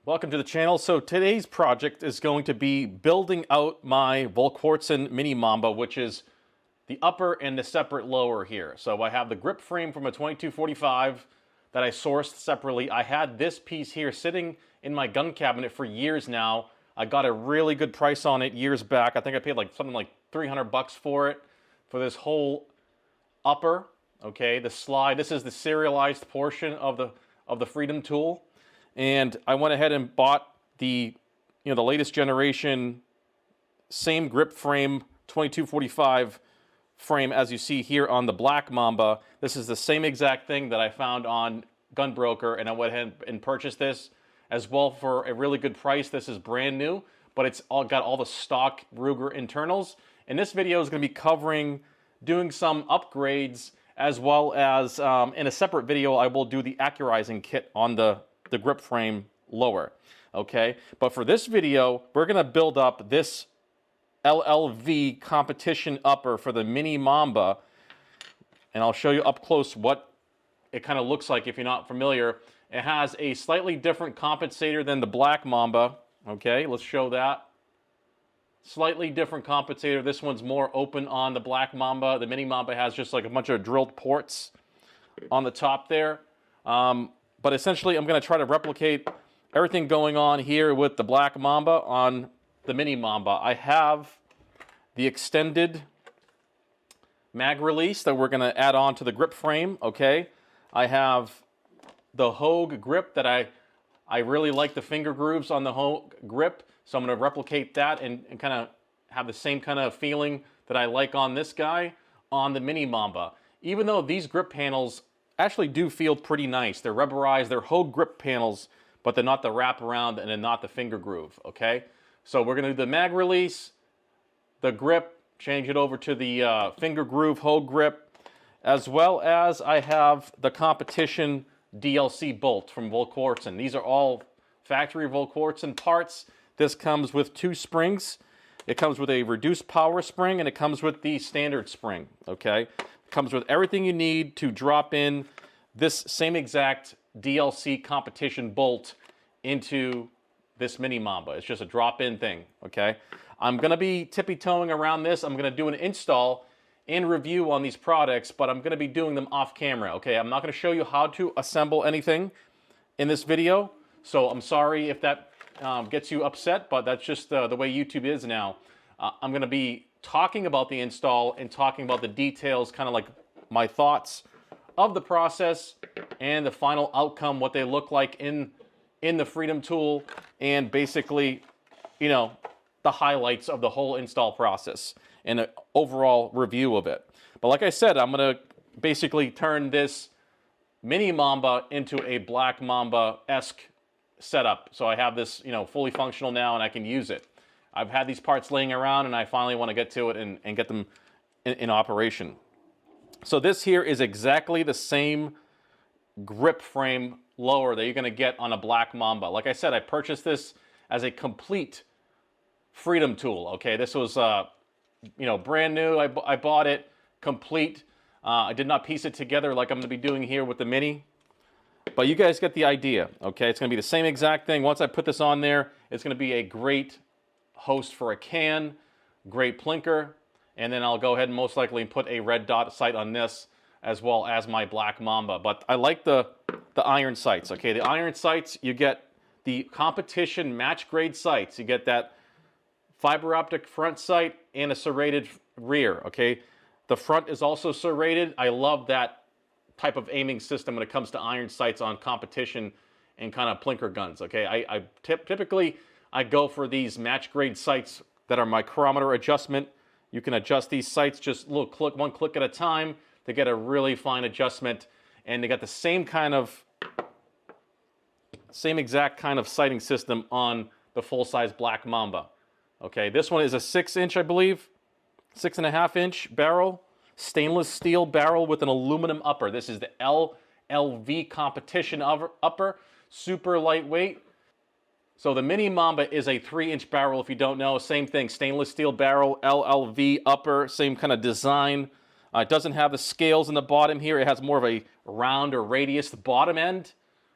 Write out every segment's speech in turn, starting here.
Welcome to the channel. So today's project is going to be building out my Volquartsen Mini Mamba, which is the upper and the separate lower here. So I have the grip frame from a 2245 that I sourced separately. I had this piece here sitting in my gun cabinet for years now. I got a really good price on it years back. I think I paid like something like 300 bucks for it, for this whole upper, okay, the slide. This is the serialized portion of the Freedom tool. And I went ahead and bought the latest generation, same grip frame, 2245 frame as you see here on the Black Mamba. This is the same exact thing that I found on Gunbroker, and I went ahead and purchased this as well for a really good price. This is brand new, but it's got all the stock Ruger internals. And this video is going to be covering doing some upgrades, as well as in a separate video I will do the accurizing kit on the grip frame lower, okay? But for this video, we're gonna build up this LLV competition upper for the Mini Mamba, and I'll show you up close what it kind of looks like if you're not familiar. It has a slightly different compensator than the Black Mamba, okay? Let's show that. Slightly different compensator. This one's more open on the Black Mamba. The Mini Mamba has just like a bunch of drilled ports on the top there. But essentially, I'm going to try to replicate everything going on here with the Black Mamba on the Mini Mamba. I have the extended mag release that we're going to add on to the grip frame, okay? I have the Hogue grip that I really like the finger grooves on the Hogue grip, so I'm going to replicate that and kind of have the same kind of feeling that I like on this guy on the Mini Mamba. Even though these grip panels actually do feel pretty nice. They're rubberized, they're Hogue grip panels, but they're not the wraparound and they're not the finger groove, okay? So we're gonna do the mag release, the grip, change it over to the finger groove Hogue grip, as well as I have the competition DLC bolt from Volquartsen. These are all factory Volquartsen parts. This comes with 2 springs. It comes with a reduced power spring and it comes with the standard spring, okay? Comes with everything you need to drop in this same exact DLC competition bolt into this Mini Mamba. It's just a drop-in thing, okay? I'm going to be tippy-toeing around this. I'm going to do an install and review on these products, but I'm going to be doing them off camera, okay? I'm not going to show you how to assemble anything in this video, so I'm sorry if that gets you upset, but that's just the way YouTube is now. I'm going to be talking about the install and talking about the details, kind of like my thoughts of the process and the final outcome, what they look like in the Freedom tool, and basically, the highlights of the whole install process and an overall review of it. But like I said, I'm going to basically turn this Mini Mamba into a Black Mamba-esque setup. So I have this, fully functional now and I can use it. I've had these parts laying around and I finally want to get to it and get them in operation. So this here is exactly the same grip frame lower that you're going to get on a Black Mamba. Like I said, I purchased this as a complete Freedom tool, okay? This was, brand new. I bought it complete. I did not piece it together like I'm going to be doing here with the Mini. But you guys get the idea, okay? It's going to be the same exact thing. Once I put this on there, it's going to be a great host for a can, great plinker, and then I'll go ahead and most likely put a red dot sight on this as well as my Black Mamba. But I like the iron sights, okay? The iron sights, you get the competition match grade sights. You get that fiber optic front sight and a serrated rear, okay? The front is also serrated. I love that type of aiming system when it comes to iron sights on competition and kind of plinker guns, okay? Typically, I go for these match grade sights that are micrometer adjustment. You can adjust these sights just one click at a time to get a really fine adjustment. And they got the same exact kind of sighting system on the full-size Black Mamba. Okay, this one is a 6-inch, I believe, 6.5-inch barrel, stainless steel barrel with an aluminum upper. This is the LLV competition upper, super lightweight. So the Mini Mamba is a 3-inch barrel, if you don't know. Same thing, stainless steel barrel, LLV upper, same kind of design. It doesn't have the scales in the bottom here. It has more of a round or radius bottom end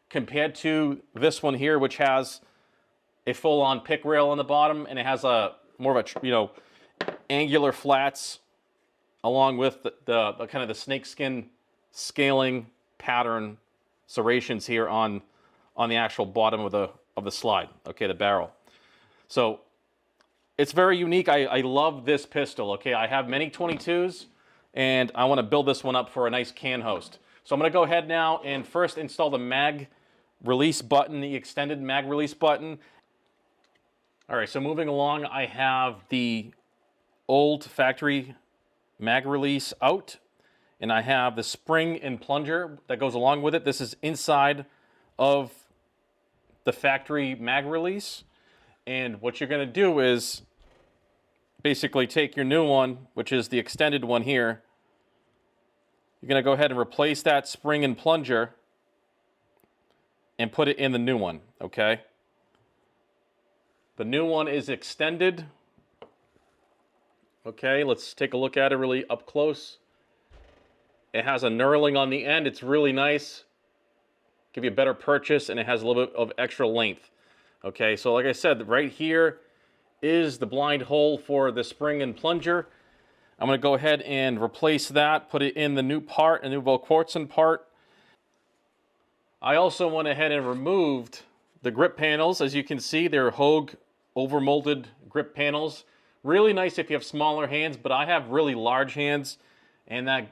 compared to this one here, which has a full-on pick rail on the bottom, and it has a more of a angular flats along with the kind of the snakeskin scaling pattern serrations here on the actual bottom of the slide. Okay, the barrel. So it's very unique. I love this pistol. Okay, I have many 22s, and I want to build this one up for a nice can host. So I'm going to go ahead now and first install the mag release button, the extended mag release button. All right, so moving along, I have the old factory mag release out, and I have the spring and plunger that goes along with it. This is inside of the factory mag release. And what you're going to do is basically take your new one, which is the extended one here. You're going to go ahead and replace that spring and plunger and put it in the new one, okay? The new one is extended. Okay, let's take a look at it really up close. It has a knurling on the end. It's really nice. Give you a better purchase, and it has a little bit of extra length. Okay, so like I said, right here is the blind hole for the spring and plunger. I'm going to go ahead and replace that, put it in the new part, a new Volquartsen part. I also went ahead and removed the grip panels. As you can see, they're Hogue overmolded grip panels. Really nice if you have smaller hands, but I have really large hands, and that,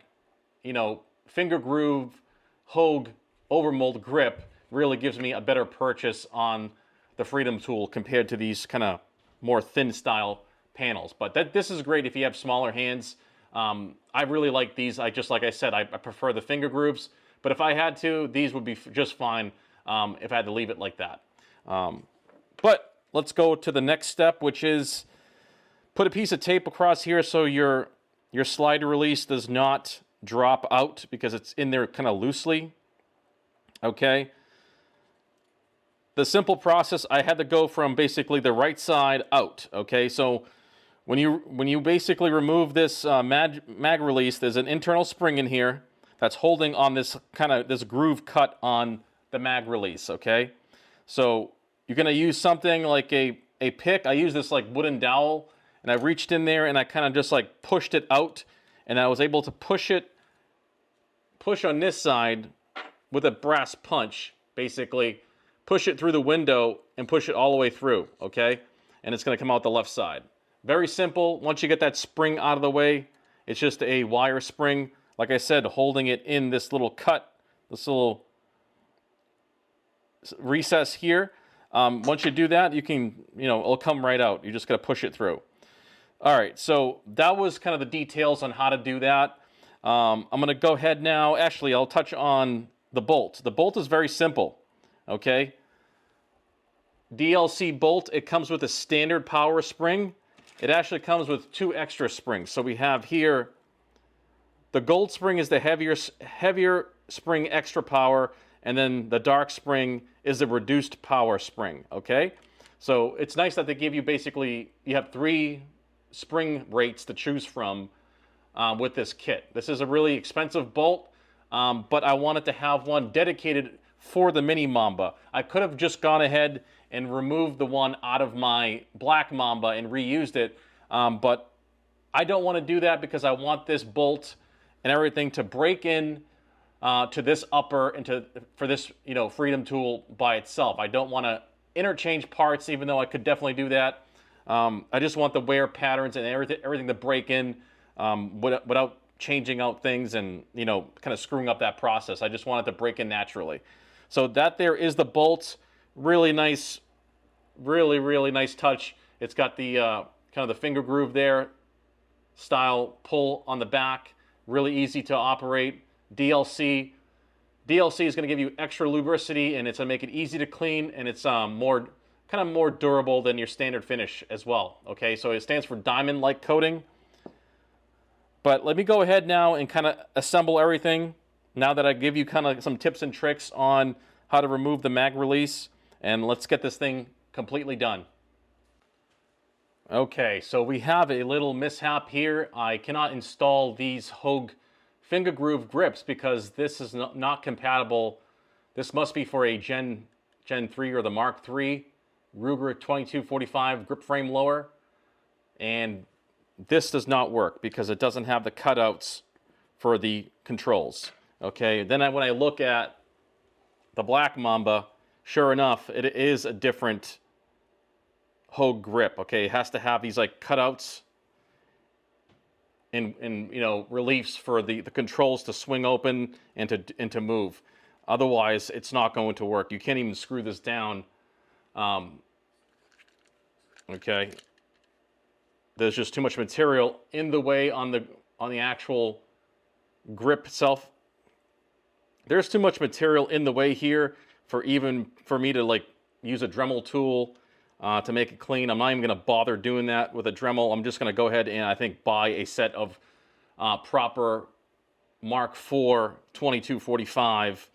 finger groove Hogue overmold grip really gives me a better purchase on the Freedom tool compared to these kind of more thin style panels. But this is great if you have smaller hands. I really like these. Like I said, I prefer the finger grooves, but if I had to, these would be just fine if I had to leave it like that. But let's go to the next step, which is put a piece of tape across here so your slider release does not drop out because it's in there kind of loosely. Okay. The simple process, I had to go from basically the right side out. Okay, so when you basically remove this mag release, there's an internal spring in here that's holding on this groove cut on the mag release. Okay, so you're gonna use something like a pick. I use this like wooden dowel, and I reached in there and I kind of just like pushed it out, and I was able to push on this side with a brass punch, basically. Push it through the window and push it all the way through, okay? And it's going to come out the left side. Very simple. Once you get that spring out of the way, it's just a wire spring, like I said, holding it in this little cut, this little recess here. Once you do that, you can, it'll come right out. You just got to push it through. All right, so that was kind of the details on how to do that. I'm going to go ahead now. Actually, I'll touch on the bolt. The bolt is very simple. Okay, DLC bolt, it comes with a standard power spring. It actually comes with 2 extra springs. So we have here, the gold spring is the heavier spring, extra power, and then the dark spring is the reduced power spring, okay? So it's nice that they give you you have 3 spring rates to choose from with this kit. This is a really expensive bolt, but I wanted to have one dedicated for the Mini Mamba. I could have just gone ahead and removed the one out of my black Mamba and reused it, but I don't want to do that because I want this bolt and everything to break in to this upper and for this Freedom tool by itself. I don't want to interchange parts, even though I could definitely do that. I just want the wear patterns and everything to break in without changing out things and kind of screwing up that process. I just want it to break in naturally. So that there is the bolt. Really nice, really nice touch. It's got the kind of the finger groove there, style pull on the back. Really easy to operate. DLC is going to give you extra lubricity, and it's going to make it easy to clean, and it's more durable than your standard finish as well. Okay, so it stands for diamond-like coating. But let me go ahead now and kind of assemble everything now that I give you kind of some tips and tricks on how to remove the mag release, and let's get this thing completely done. Okay, so we have a little mishap here. I cannot install these Hogue finger groove grips because this is not compatible. This must be for a Gen 3 or the Mark III Ruger 2245 grip frame lower, and this does not work because it doesn't have the cutouts for the controls. Okay, then when I look at the Black Mamba, sure enough, it is a different Hogue grip. Okay, it has to have these like cutouts and you know, reliefs for the controls to swing open and to move. Otherwise, it's not going to work. You can't even screw this down. Okay, there's just too much material in the way on the actual grip itself. There's too much material in the way here for me to like use a Dremel tool to make it clean. I'm not even going to bother doing that with a Dremel. I'm just going to go ahead and I think buy a set of proper Mark IV 2245,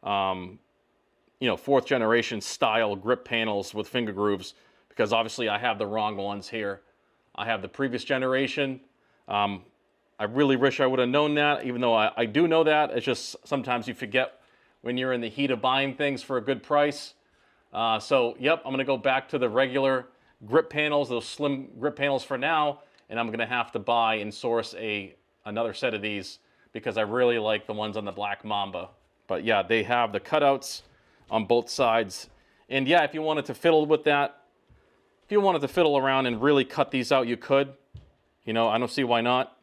you know, 4th generation style grip panels with finger grooves, because obviously I have the wrong ones here. I have the previous generation. I really wish I would have known that, even though I do know that. It's just sometimes you forget when you're in the heat of buying things for a good price. So, yep, I'm going to go back to the regular grip panels, those slim grip panels for now, and I'm going to have to buy and source another set of these because I really like the ones on the Black Mamba. But yeah, they have the cutouts on both sides. And yeah, if you wanted to fiddle with that, if you wanted to fiddle around and really cut these out, you could. You know, I don't see why not.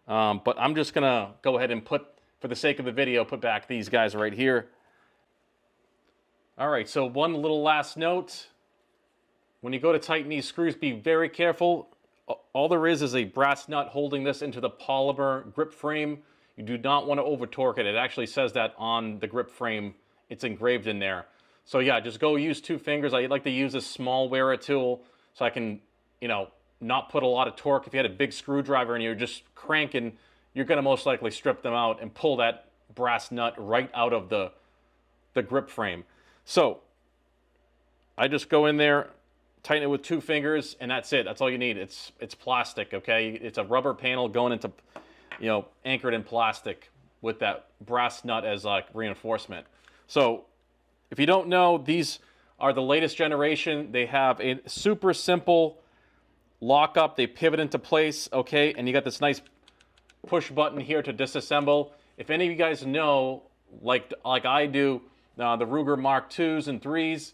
But I'm just going to go ahead and for the sake of the video, put back these guys right here. All right, so one little last note. When you go to tighten these screws, be very careful. All there is a brass nut holding this into the polymer grip frame. You do not want to over torque it. It actually says that on the grip frame. It's engraved in there. So yeah, just go use 2 fingers. I like to use a small wearer tool so I can, you know, not put a lot of torque. If you had a big screwdriver and you're just cranking, you're going to most likely strip them out and pull that brass nut right out of the grip frame. So I just go in there, tighten it with 2 fingers, and that's it. That's all you need. It's plastic, okay? It's a rubber panel going into, you know, anchored in plastic with that brass nut as like reinforcement. So if you don't know, these are the latest generation. They have a super simple lock up. They pivot into place, okay? And you got this nice push button here to disassemble. If any of you guys know, like I do, the Ruger Mark IIs and 3s,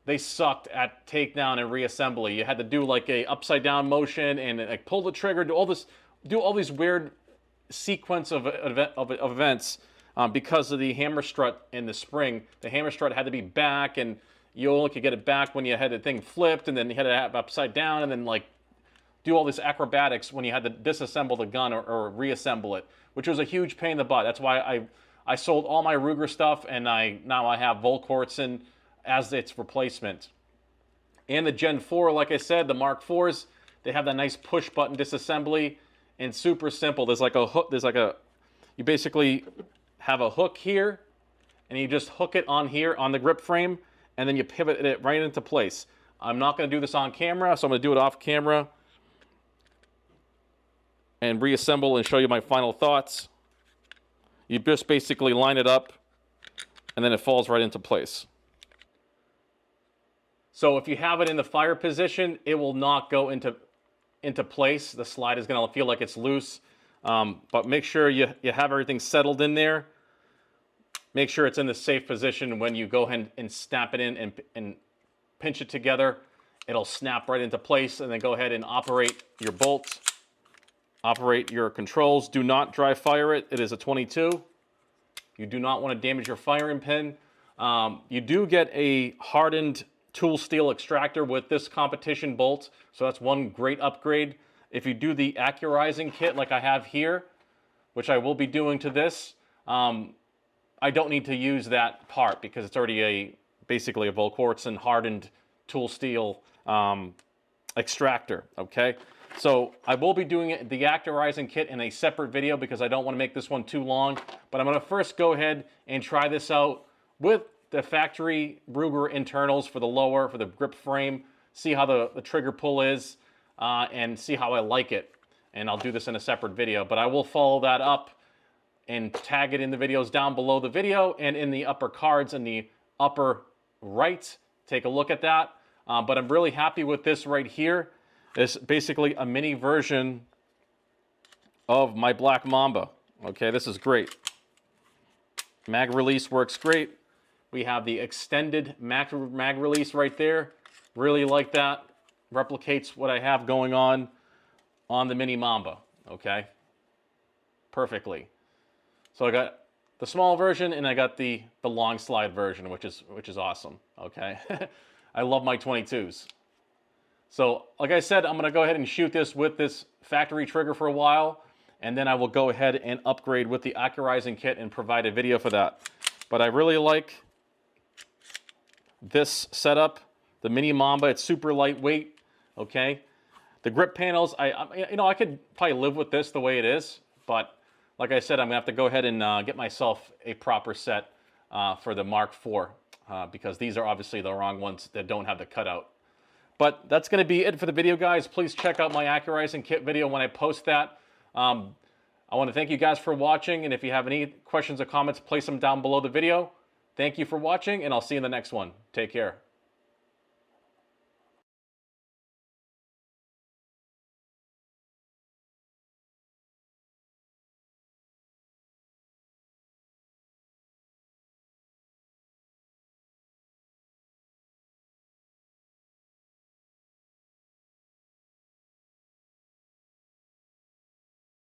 they sucked at takedown and reassembly. You had to do like a upside down motion and like pull the trigger, do all these weird sequence of events because of the hammer strut and the spring. The hammer strut had to be back, and you only could get it back when you had the thing flipped, and then you had to have it upside down, and then like do all this acrobatics when you had to disassemble the gun or reassemble it, which was a huge pain in the butt. That's why I sold all my Ruger stuff, and now I have Volquartsen as its replacement. And the Gen 4, like I said, the Mark IVs, they have that nice push button disassembly, and super simple. There's like a hook, you basically have a hook here, and you just hook it on here on the grip frame, and then you pivot it right into place. I'm not going to do this on camera, so I'm going to do it off camera and reassemble and show you my final thoughts. You just basically line it up, and then it falls right into place. So if you have it in the fire position, it will not go into place. The slide is going to feel like it's loose. But make sure you have everything settled in there. Make sure it's in the safe position when you go ahead and snap it in and pinch it together. It'll snap right into place, and then go ahead and operate your bolts. Operate your controls. Do not dry fire it. It is a 22. You do not want to damage your firing pin. You do get a hardened tool steel extractor with this competition bolt, so that's one great upgrade. If you do the accurizing kit like I have here, which I will be doing to this, I don't need to use that part because it's already basically a Volquartsen hardened tool steel extractor, okay? So I will be doing the accurizing kit in a separate video because I don't want to make this one too long, but I'm going to first go ahead and try this out with the factory Ruger internals for the lower, for the grip frame, see how the trigger pull is, and see how I like it. And I'll do this in a separate video, but I will follow that up and tag it in the videos down below the video and in the upper cards in the upper right take a look at that. But I'm really happy with this right here. It's basically a mini version of my Black Mamba. Okay, this is great. Mag release works great. We have the extended mag release right there. Really like that. Replicates what I have going on the Mini Mamba. Okay, perfectly. So I got the small version and I got the long slide version, which is awesome. Okay, I love my 22s. So like I said, I'm gonna go ahead and shoot this with this factory trigger for a while, and then I will go ahead and upgrade with the accurizing kit and provide a video for that. But I really like this setup, the Mini Mamba. It's super lightweight. Okay, the grip panels, I could probably live with this the way it is, but like I said, I'm gonna have to go ahead and get myself a proper set for the Mark IV because these are obviously the wrong ones that don't have the cutout. But that's gonna be it for the video, guys. Please check out my accurizing kit video when I post that. I want to thank you guys for watching, and if you have any questions or comments, place them down below the video. Thank you for watching, and I'll see you in the next one. Take care.